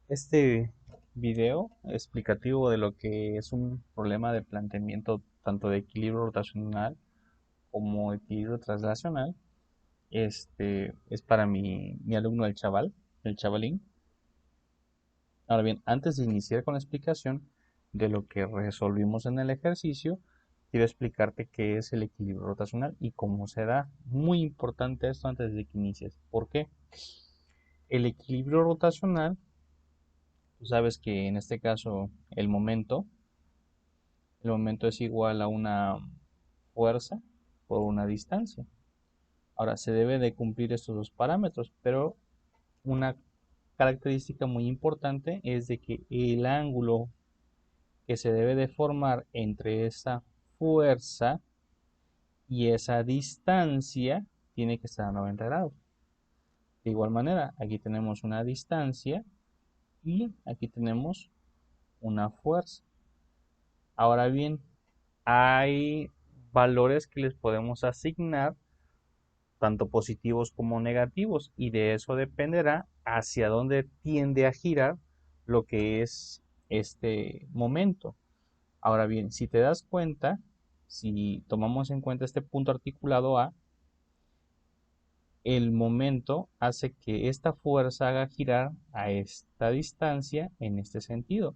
Este video explicativo de lo que es un problema de planteamiento tanto de equilibrio rotacional como equilibrio translacional, es para mi alumno el chavalín. Ahora bien, antes de iniciar con la explicación de lo que resolvimos en el ejercicio, quiero explicarte qué es el equilibrio rotacional y cómo se da. Muy importante esto antes de que inicies. ¿Por qué? El equilibrio rotacional, tú sabes que en este caso el momento es igual a una fuerza por una distancia. Ahora, se debe de cumplir estos dos parámetros, pero una característica muy importante es de que el ángulo que se debe de formar entre esa fuerza y esa distancia tiene que estar a 90 grados. De igual manera, aquí tenemos una distancia y aquí tenemos una fuerza. Ahora bien, hay valores que les podemos asignar, tanto positivos como negativos, y de eso dependerá hacia dónde tiende a girar lo que es este momento. Ahora bien, si te das cuenta, si tomamos en cuenta este punto articulado A, el momento hace que esta fuerza haga girar a esta distancia en este sentido.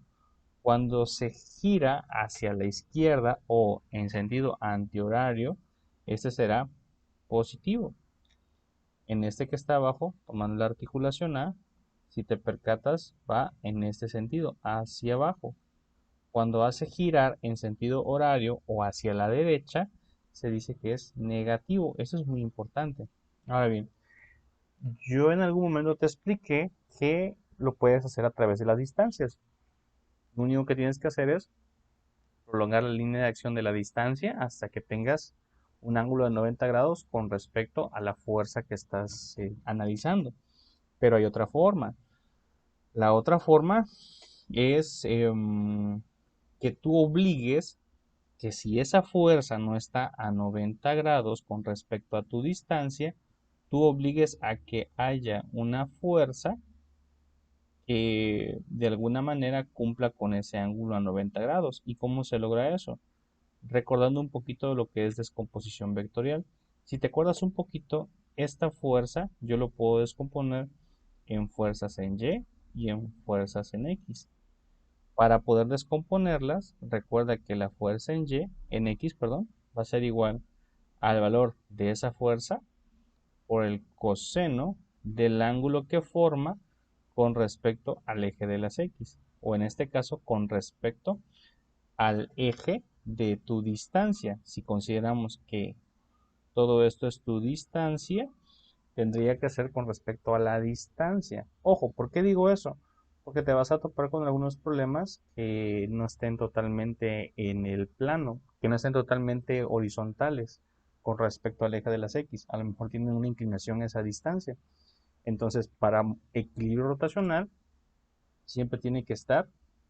Cuando se gira hacia la izquierda o en sentido antihorario, este será positivo. En este que está abajo, tomando la articulación A, si te percatas, va en este sentido, hacia abajo. Cuando hace girar en sentido horario o hacia la derecha, se dice que es negativo. Eso es muy importante. Ahora bien, yo en algún momento te expliqué que lo puedes hacer a través de las distancias. Lo único que tienes que hacer es prolongar la línea de acción de la distancia hasta que tengas un ángulo de 90 grados con respecto a la fuerza que estás analizando. Pero hay otra forma. La otra forma es que tú obligues que si esa fuerza no está a 90 grados con respecto a tu distancia, tú obligues a que haya una fuerza que de alguna manera cumpla con ese ángulo a 90 grados. ¿Y cómo se logra eso? Recordando un poquito de lo que es descomposición vectorial. Si te acuerdas un poquito, esta fuerza yo lo puedo descomponer en fuerzas en Y y en fuerzas en X. Para poder descomponerlas, recuerda que la fuerza en X, perdón, va a ser igual al valor de esa fuerza por el coseno del ángulo que forma con respecto al eje de las X, o en este caso con respecto al eje de tu distancia. Si consideramos que todo esto es tu distancia, tendría que ser con respecto a la distancia. Ojo, ¿por qué digo eso? Porque te vas a topar con algunos problemas que no estén totalmente en el plano, que no estén totalmente horizontales con respecto al eje de las X. A lo mejor tienen una inclinación a esa distancia. Entonces, para equilibrio rotacional, siempre tiene que estar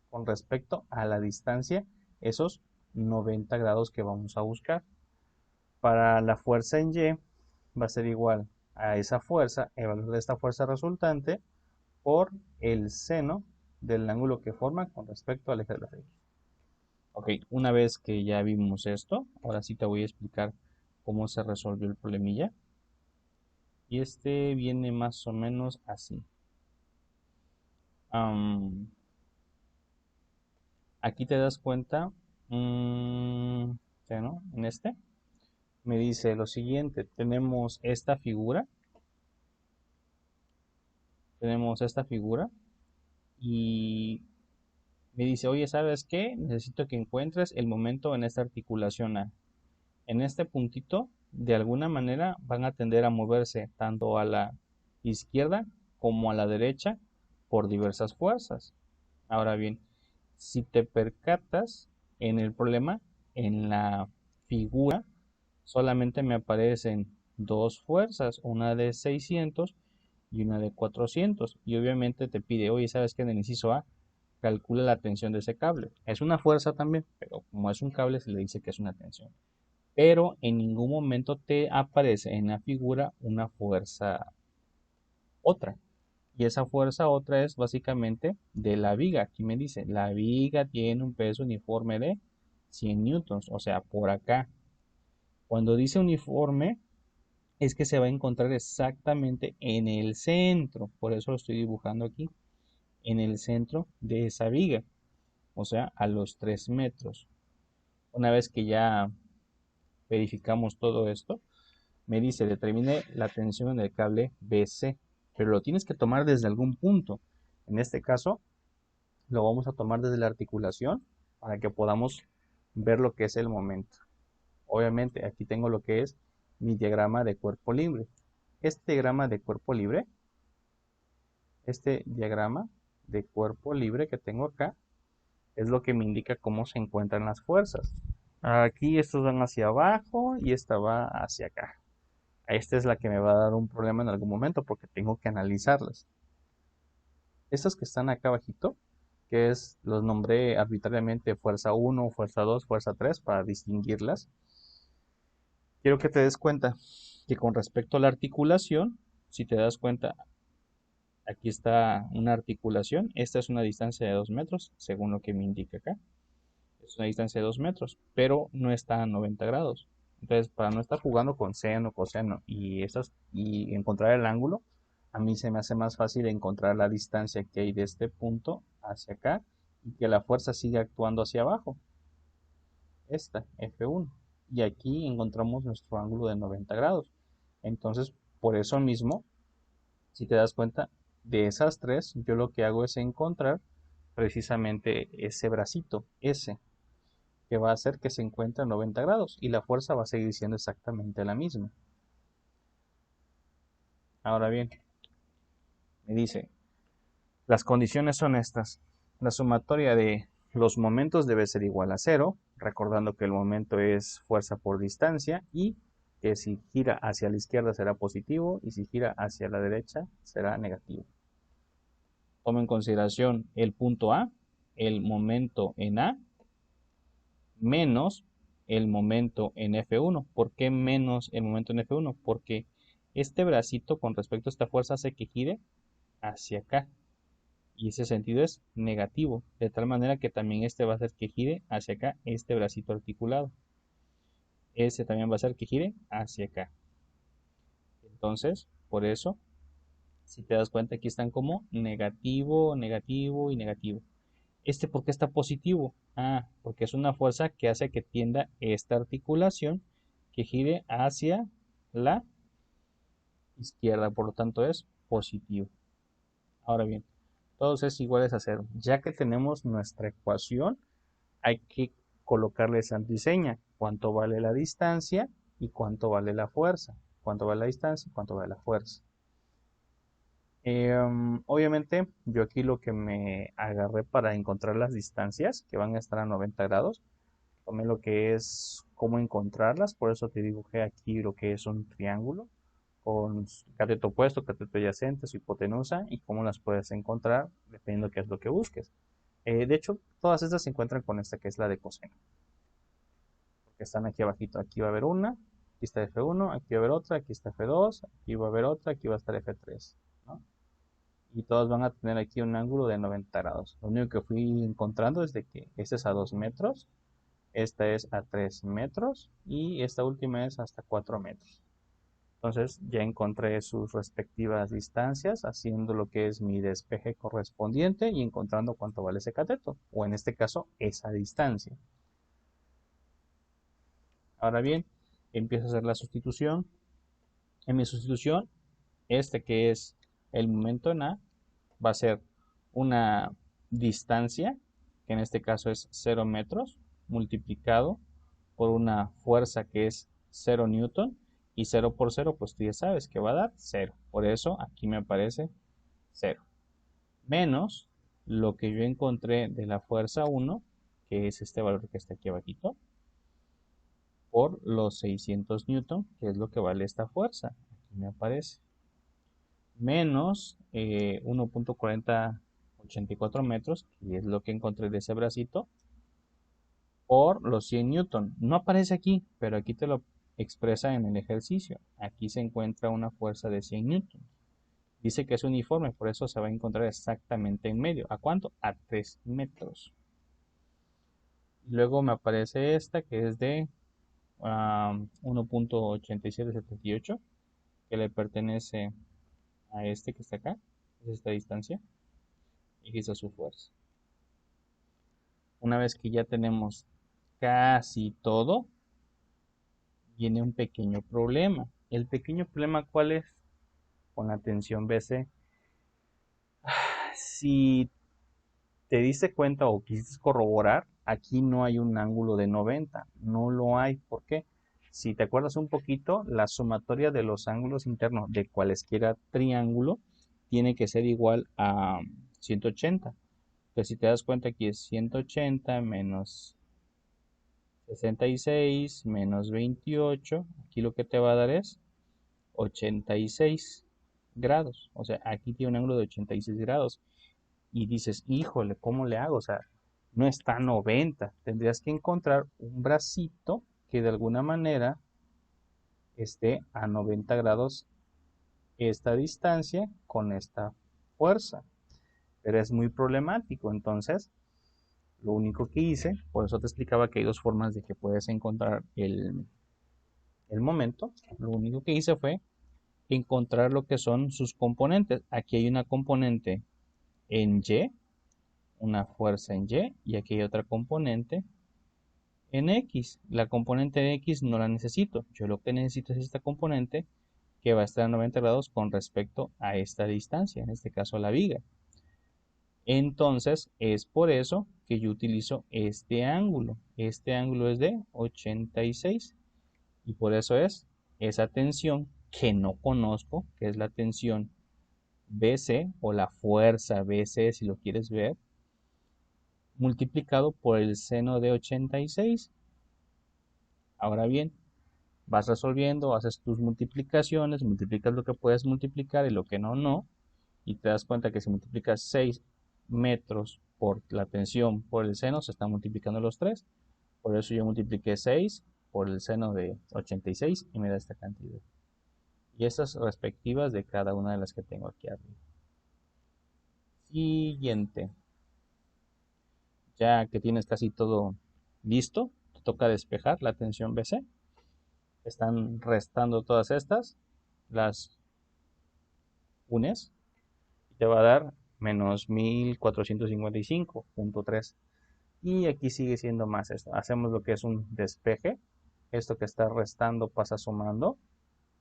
con respecto a la distancia, esos 90 grados que vamos a buscar. Para la fuerza en Y va a ser igual a esa fuerza, el valor de esta fuerza resultante, por el seno del ángulo que forma con respecto al eje de la X. Ok, una vez que ya vimos esto, ahora sí te voy a explicar cómo se resolvió el problemilla. Y este viene más o menos así. Am, Aquí te das cuenta, ¿no? En este me dice lo siguiente, tenemos esta figura y me dice, oye, ¿sabes qué? Necesito que encuentres el momento en esta articulación A. En este puntito, de alguna manera, van a tender a moverse tanto a la izquierda como a la derecha por diversas fuerzas. Ahora bien, si te percatas en el problema, en la figura, solamente me aparecen dos fuerzas, una de 600 y una de 400. Y obviamente te pide, oye, ¿sabes qué? En el inciso A, calcula la tensión de ese cable. Es una fuerza también, pero como es un cable, se le dice que es una tensión. Pero en ningún momento te aparece en la figura una fuerza otra. Y esa fuerza otra es básicamente de la viga. Aquí me dice, la viga tiene un peso uniforme de 100 newtons, o sea, por acá. Cuando dice uniforme, es que se va a encontrar exactamente en el centro. Por eso lo estoy dibujando aquí, en el centro de esa viga, o sea, a los 3 metros. Una vez que ya verificamos todo esto, me dice, determine la tensión en el cable BC, pero lo tienes que tomar desde algún punto. En este caso, lo vamos a tomar desde la articulación para que podamos ver lo que es el momento. Obviamente, aquí tengo lo que es mi diagrama de cuerpo libre. Este diagrama de cuerpo libre, este diagrama de cuerpo libre que tengo acá, es lo que me indica cómo se encuentran las fuerzas. Aquí estos van hacia abajo y esta va hacia acá. Esta es la que me va a dar un problema en algún momento porque tengo que analizarlas. Estas que están acá abajito, que es, los nombré arbitrariamente fuerza 1, fuerza 2, fuerza 3 para distinguirlas. Quiero que te des cuenta que con respecto a la articulación, si te das cuenta, aquí está una articulación. Esta es una distancia de 2 metros, según lo que me indica acá. Es una distancia de 2 metros, pero no está a 90 grados. Entonces, para no estar jugando con seno, coseno y encontrar el ángulo, a mí se me hace más fácil encontrar la distancia que hay de este punto hacia acá y que la fuerza siga actuando hacia abajo. Esta, F1. Y aquí encontramos nuestro ángulo de 90 grados. Entonces, por eso mismo, si te das cuenta, de esas tres, yo lo que hago es encontrar precisamente ese bracito, ese, que va a hacer que se encuentre a 90 grados y la fuerza va a seguir siendo exactamente la misma. Ahora bien, me dice, las condiciones son estas. La sumatoria de los momentos debe ser igual a cero, recordando que el momento es fuerza por distancia y que si gira hacia la izquierda será positivo y si gira hacia la derecha será negativo. Toma en consideración el punto A, el momento en A, menos el momento en F1. ¿Por qué menos el momento en F1? Porque este bracito con respecto a esta fuerza hace que gire hacia acá. Y ese sentido es negativo. De tal manera que también este va a hacer que gire hacia acá este bracito articulado. Ese también va a hacer que gire hacia acá. Entonces, por eso, si te das cuenta, aquí están como negativo, negativo y negativo. ¿Por qué está positivo? Ah, porque es una fuerza que hace que tienda esta articulación que gire hacia la izquierda, por lo tanto es positivo. Ahora bien, todos es iguales a cero. Ya que tenemos nuestra ecuación, hay que colocarle esa antiseña. ¿Cuánto vale la distancia y cuánto vale la fuerza? ¿Cuánto vale la distancia y cuánto vale la fuerza? Obviamente, yo aquí lo que me agarré para encontrar las distancias que van a estar a 90 grados, tomé lo que es cómo encontrarlas, por eso te dibujé aquí lo que es un triángulo con cateto opuesto, cateto adyacente, su hipotenusa y cómo las puedes encontrar dependiendo de qué es lo que busques. De hecho, todas estas se encuentran con esta que es la de coseno, porque están aquí abajito. Aquí va a haber una, aquí está F1, aquí va a haber otra, aquí está F2, aquí va a haber otra, aquí va a estar F3, ¿no? Y todas van a tener aquí un ángulo de 90 grados. Lo único que fui encontrando es de que este es a 2 metros, esta es a 3 metros y esta última es hasta 4 metros. Entonces ya encontré sus respectivas distancias haciendo lo que es mi despeje correspondiente y encontrando cuánto vale ese cateto, o en este caso esa distancia. Ahora bien, empiezo a hacer la sustitución. En mi sustitución, este que es el momento en A va a ser una distancia, que en este caso es 0 metros, multiplicado por una fuerza que es 0 newton, y 0 por 0, pues tú ya sabes que va a dar 0. Por eso aquí me aparece 0. Menos lo que yo encontré de la fuerza 1, que es este valor que está aquí abajito, por los 600 newton, que es lo que vale esta fuerza. Aquí me aparece. Menos 1.4084 metros, que es lo que encontré de ese bracito, por los 100 newton. No aparece aquí, pero aquí te lo expresa en el ejercicio. Aquí se encuentra una fuerza de 100 newton. Dice que es uniforme, por eso se va a encontrar exactamente en medio. ¿A cuánto? A 3 metros. Luego me aparece esta que es de 1.8778, que le pertenece a este que está acá, es esta distancia, y esa es su fuerza. Una vez que ya tenemos casi todo, viene un pequeño problema. El pequeño problema, ¿cuál es? Con la tensión BC. Si te diste cuenta o quisiste corroborar, aquí no hay un ángulo de 90, no lo hay. ¿Por qué? Si te acuerdas un poquito, la sumatoria de los ángulos internos de cualesquiera triángulo tiene que ser igual a 180. Pues si te das cuenta, aquí es 180 menos 66 menos 28. Aquí lo que te va a dar es 86 grados. O sea, aquí tiene un ángulo de 86 grados. Y dices, híjole, ¿cómo le hago? O sea, no está a 90. Tendrías que encontrar un bracito que de alguna manera esté a 90 grados esta distancia con esta fuerza. Pero es muy problemático. Entonces, lo único que hice, por eso te explicaba que hay dos formas de que puedes encontrar el momento. Lo único que hice fue encontrar lo que son sus componentes. Aquí hay una componente en Y, una fuerza en Y, y aquí hay otra componente en X. La componente de X no la necesito. Yo lo que necesito es esta componente que va a estar a 90 grados con respecto a esta distancia, en este caso la viga. Entonces es por eso que yo utilizo este ángulo. Este ángulo es de 86 y por eso es esa tensión que no conozco, que es la tensión BC o la fuerza BC si lo quieres ver, multiplicado por el seno de 86. Ahora bien, vas resolviendo, haces tus multiplicaciones, multiplicas lo que puedes multiplicar y lo que no, no, y te das cuenta que si multiplicas 6 metros por la tensión por el seno, se están multiplicando los 3. Por eso yo multipliqué 6 por el seno de 86 y me da esta cantidad. Y estas respectivas de cada una de las que tengo aquí arriba. Siguiente. Ya que tienes casi todo listo, te toca despejar la tensión BC. Están restando todas estas, las unes, y te va a dar menos 1455.3. Y aquí sigue siendo más esto. Hacemos lo que es un despeje. Esto que está restando pasa sumando.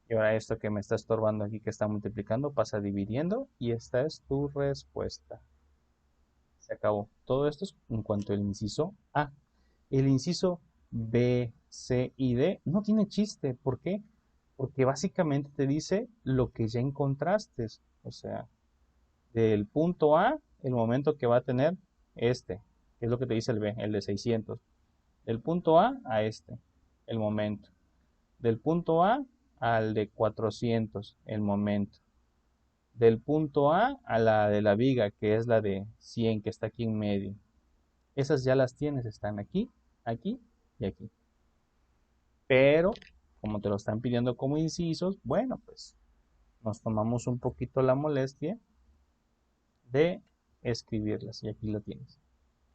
Y ahora esto que me está estorbando aquí que está multiplicando pasa dividiendo. Y esta es tu respuesta. Se acabó. Todo esto es en cuanto al inciso A. El inciso B, C y D no tiene chiste. ¿Por qué? Porque básicamente te dice lo que ya encontraste. O sea, del punto A, el momento que va a tener este, que es lo que te dice el B, el de 600. Del punto A este, el momento. Del punto A al de 400, el momento. Del punto A la de la viga, que es la de 100, que está aquí en medio. Esas ya las tienes, están aquí, aquí y aquí. Pero, como te lo están pidiendo como incisos, bueno, pues nos tomamos un poquito la molestia de escribirlas y aquí lo tienes.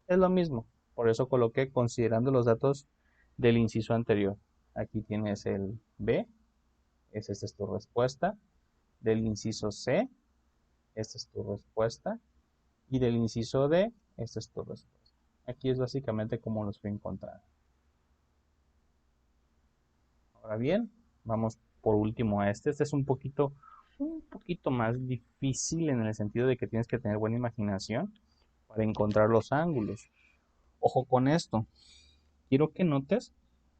Es lo mismo, por eso coloqué considerando los datos del inciso anterior. Aquí tienes el B, esta es tu respuesta. Del inciso C, esta es tu respuesta. Y del inciso D, esta es tu respuesta. Aquí es básicamente como los fui encontrando. Ahora bien, vamos por último a este. Este es un poquito más difícil en el sentido de que tienes que tener buena imaginación para encontrar los ángulos. Ojo con esto. Quiero que notes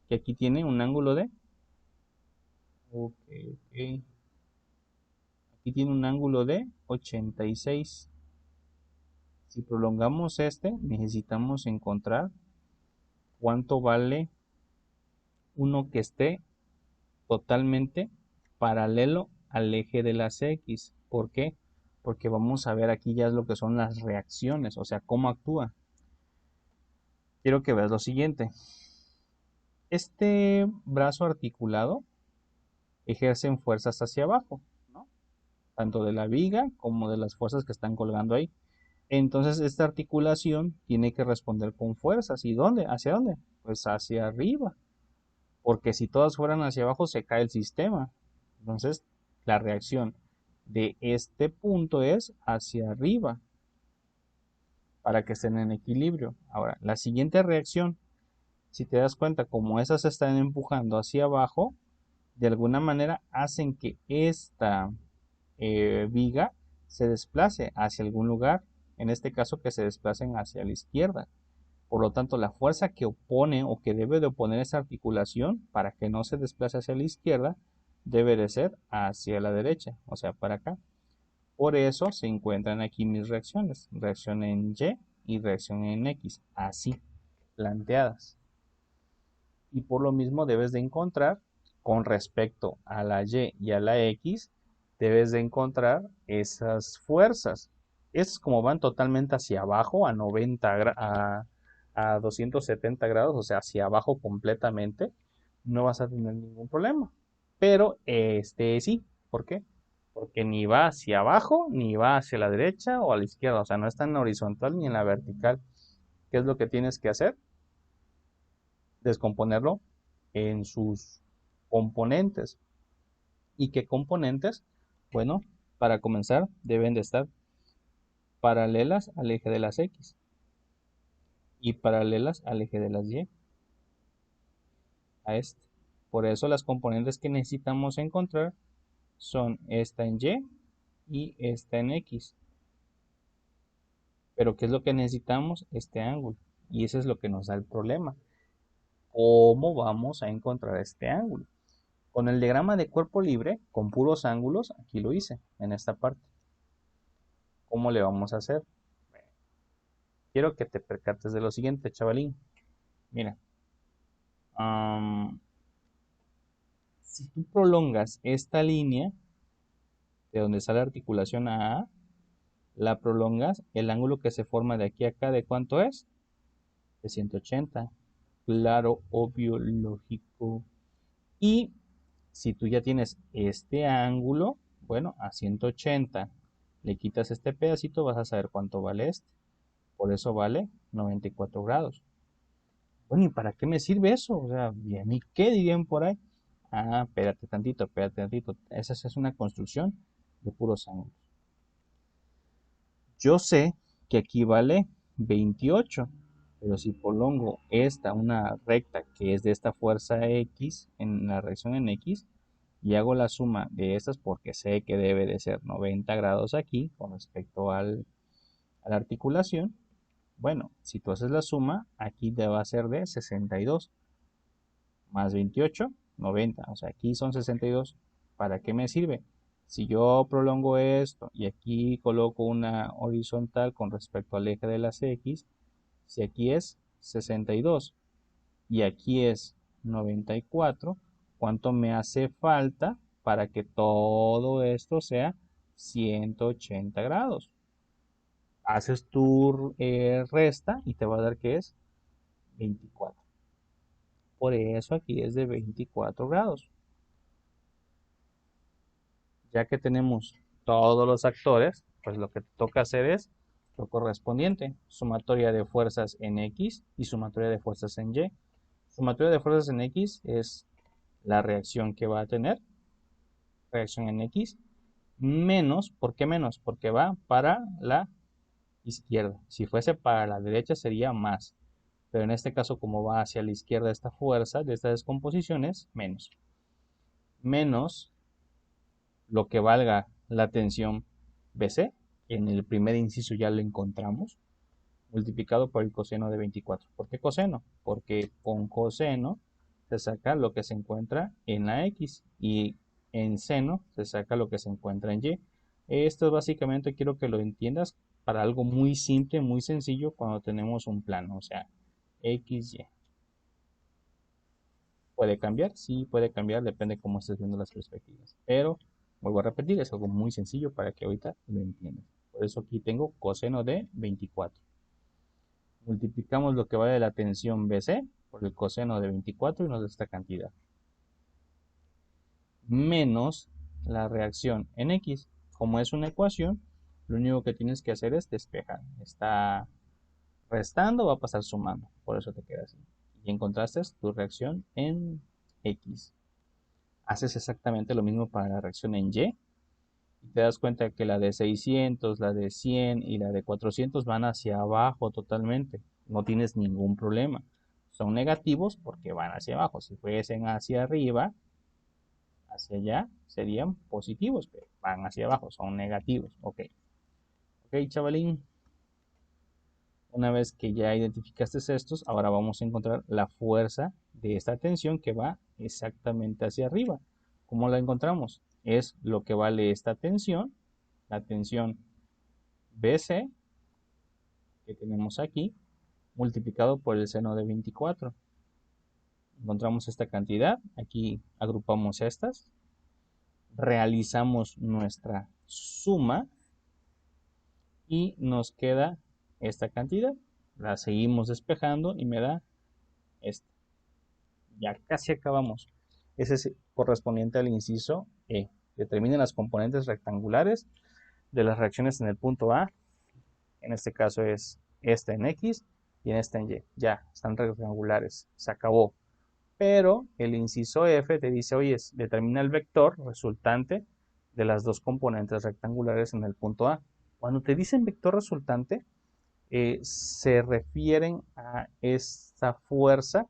que aquí tiene un ángulo de... Ok, ok. Aquí tiene un ángulo de 86. Si prolongamos este, necesitamos encontrar cuánto vale uno que esté totalmente paralelo al eje de las X. ¿Por qué? Porque vamos a ver aquí ya lo que son las reacciones, o sea, cómo actúa. Quiero que veas lo siguiente. Este brazo articulado ejerce fuerzas hacia abajo, ¿no? tanto de la viga como de las fuerzas que están colgando ahí. Entonces esta articulación tiene que responder con fuerzas. ¿Y dónde? ¿Hacia dónde? Pues hacia arriba. Porque si todas fueran hacia abajo se cae el sistema. Entonces la reacción de este punto es hacia arriba para que estén en equilibrio. Ahora, la siguiente reacción, si te das cuenta, como esas se están empujando hacia abajo, de alguna manera hacen que esta viga se desplace hacia algún lugar, en este caso que se desplacen hacia la izquierda. Por lo tanto, la fuerza que opone o que debe de oponer esa articulación para que no se desplace hacia la izquierda debe de ser hacia la derecha, o sea, para acá. Por eso se encuentran aquí mis reacciones, reacción en Y y reacción en X, así, planteadas. Y por lo mismo debes de encontrar, con respecto a la Y a la X, debes de encontrar esas fuerzas. Estas como van totalmente hacia abajo, a 90 a 270 grados, o sea, hacia abajo completamente, no vas a tener ningún problema. Pero este sí, ¿por qué? Porque ni va hacia abajo, ni va hacia la derecha o a la izquierda, o sea, no está en la horizontal ni en la vertical. ¿Qué es lo que tienes que hacer? Descomponerlo en sus componentes. ¿Y qué componentes? Bueno, para comenzar, deben de estar paralelas al eje de las X y paralelas al eje de las Y, a este. Por eso las componentes que necesitamos encontrar son esta en Y y esta en X. Pero ¿qué es lo que necesitamos? Este ángulo. Y ese es lo que nos da el problema. ¿Cómo vamos a encontrar este ángulo? Con el diagrama de cuerpo libre, con puros ángulos, aquí lo hice, en esta parte. ¿Cómo le vamos a hacer? Quiero que te percates de lo siguiente, chavalín. Mira, si tú prolongas esta línea de donde sale la articulación A, la prolongas, el ángulo que se forma de aquí a acá, ¿de cuánto es? De 180. Claro, obvio, lógico. Y si tú ya tienes este ángulo, bueno, a 180 le quitas este pedacito, vas a saber cuánto vale este. Por eso vale 94 grados. Bueno, ¿y para qué me sirve eso? O sea, ¿y a mí qué dirían por ahí? Ah, espérate tantito, espérate tantito. Esa es una construcción de puros ángulos. Yo sé que aquí vale 28, pero si prolongo una recta que es de esta fuerza X en la reacción en X y hago la suma de estas porque sé que debe de ser 90 grados aquí con respecto a la articulación, bueno, si tú haces la suma, aquí te va a ser de 62 más 28, 90. O sea, aquí son 62. ¿Para qué me sirve? Si yo prolongo esto y aquí coloco una horizontal con respecto al eje de las X, si aquí es 62 y aquí es 94, ¿cuánto me hace falta para que todo esto sea 180 grados? Haces tu resta y te va a dar que es 24. Por eso aquí es de 24 grados. Ya que tenemos todos los actores, pues lo que toca hacer es lo correspondiente, sumatoria de fuerzas en X y sumatoria de fuerzas en Y. Sumatoria de fuerzas en X es la reacción que va a tener, reacción en X, menos, ¿por qué menos? Porque va para la izquierda. Si fuese para la derecha sería más, pero en este caso como va hacia la izquierda esta fuerza de esta descomposición es menos. Menos lo que valga la tensión BC, en el primer inciso ya lo encontramos, multiplicado por el coseno de 24. ¿Por qué coseno? Porque con coseno se saca lo que se encuentra en la X y en seno se saca lo que se encuentra en Y. Esto básicamente quiero que lo entiendas para algo muy simple, muy sencillo cuando tenemos un plano, o sea, X, Y. ¿Puede cambiar? Sí, puede cambiar, depende de cómo estés viendo las perspectivas. Pero, vuelvo a repetir, es algo muy sencillo para que ahorita lo entiendas. Por eso aquí tengo coseno de 24. Multiplicamos lo que vale la tensión BC por el coseno de 24 y nos da esta cantidad. Menos la reacción en X. como es una ecuación, lo único que tienes que hacer es despejar. Está restando, va a pasar sumando. Por eso te queda así. Y encontraste tu reacción en X. Haces exactamente lo mismo para la reacción en Y. Y te das cuenta que la de 600, la de 100 y la de 400 van hacia abajo totalmente. No tienes ningún problema. Son negativos porque van hacia abajo. Si fuesen hacia arriba, hacia allá, serían positivos, pero van hacia abajo, son negativos. Ok, ok, chavalín. Una vez que ya identificaste estos, ahora vamos a encontrar la fuerza de esta tensión que va exactamente hacia arriba. ¿Cómo la encontramos? Es lo que vale esta tensión, la tensión BC que tenemos aquí, multiplicado por el seno de 24. Encontramos esta cantidad, aquí agrupamos estas, realizamos nuestra suma y nos queda esta cantidad. La seguimos despejando y me da esta. Ya casi acabamos. Ese es correspondiente al inciso E. Determina las componentes rectangulares de las reacciones en el punto A. En este caso es esta en X y en esta en Y. Ya, están rectangulares. Se acabó. Pero el inciso F te dice, oye, determina el vector resultante de las dos componentes rectangulares en el punto A. Cuando te dicen vector resultante, se refieren a esta fuerza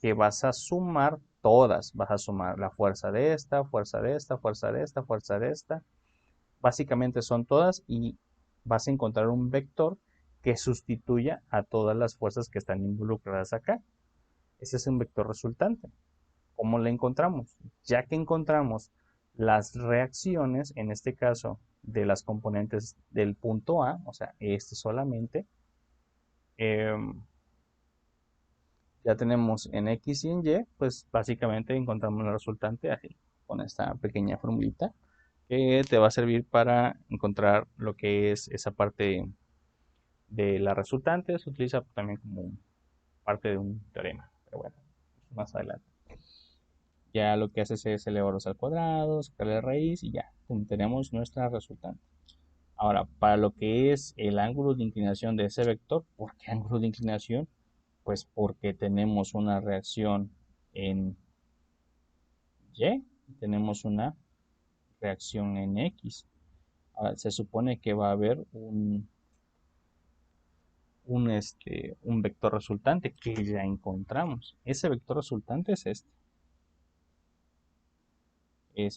que vas a sumar todas. Vas a sumar la fuerza de esta, fuerza de esta, fuerza de esta, fuerza de esta. Básicamente son todas y vas a encontrar un vector que sustituya a todas las fuerzas que están involucradas acá. Ese es un vector resultante. ¿Cómo lo encontramos? Ya que encontramos las reacciones, en este caso de las componentes del punto A, o sea, este solamente, ya tenemos en X y en Y, pues básicamente encontramos la resultante así, con esta pequeña formulita, que te va a servir para encontrar lo que es esa parte de la resultante. Se utiliza también como parte de un teorema, pero bueno, más adelante. Ya lo que haces es elevarlos al cuadrado, sacarle la raíz y ya, tenemos nuestra resultante. Ahora, para lo que es el ángulo de inclinación de ese vector, ¿por qué ángulo de inclinación? Pues porque tenemos una reacción en Y y tenemos una reacción en X. Ahora, se supone que va a haber un vector resultante que ya encontramos. Ese vector resultante es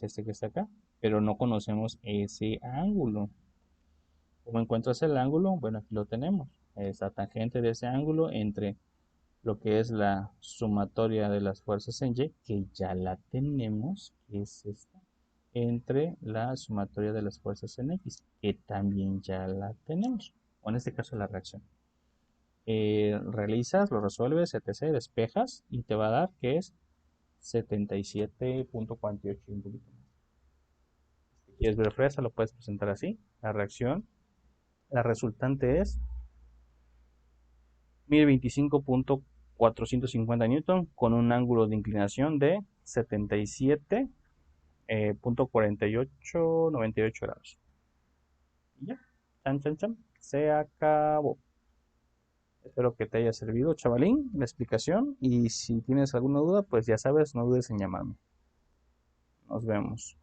este que está acá, pero no conocemos ese ángulo. ¿Cómo encuentras el ángulo? Bueno, aquí lo tenemos. Es la tangente de ese ángulo entre lo que es la sumatoria de las fuerzas en Y, que ya la tenemos, que es esta, entre la sumatoria de las fuerzas en X, que también ya la tenemos, o en este caso la reacción. Realizas, lo resuelves, etc., despejas y te va a dar que es 77.48 y un poquito más. Si quieres ver fresa, lo puedes presentar así. La reacción, la resultante es 1025.450 newton con un ángulo de inclinación de 77.4898 grados. Y ya, chan, chan, chan, se acabó. Espero que te haya servido, chavalín, la explicación. Y si tienes alguna duda, pues ya sabes, no dudes en llamarme. Nos vemos.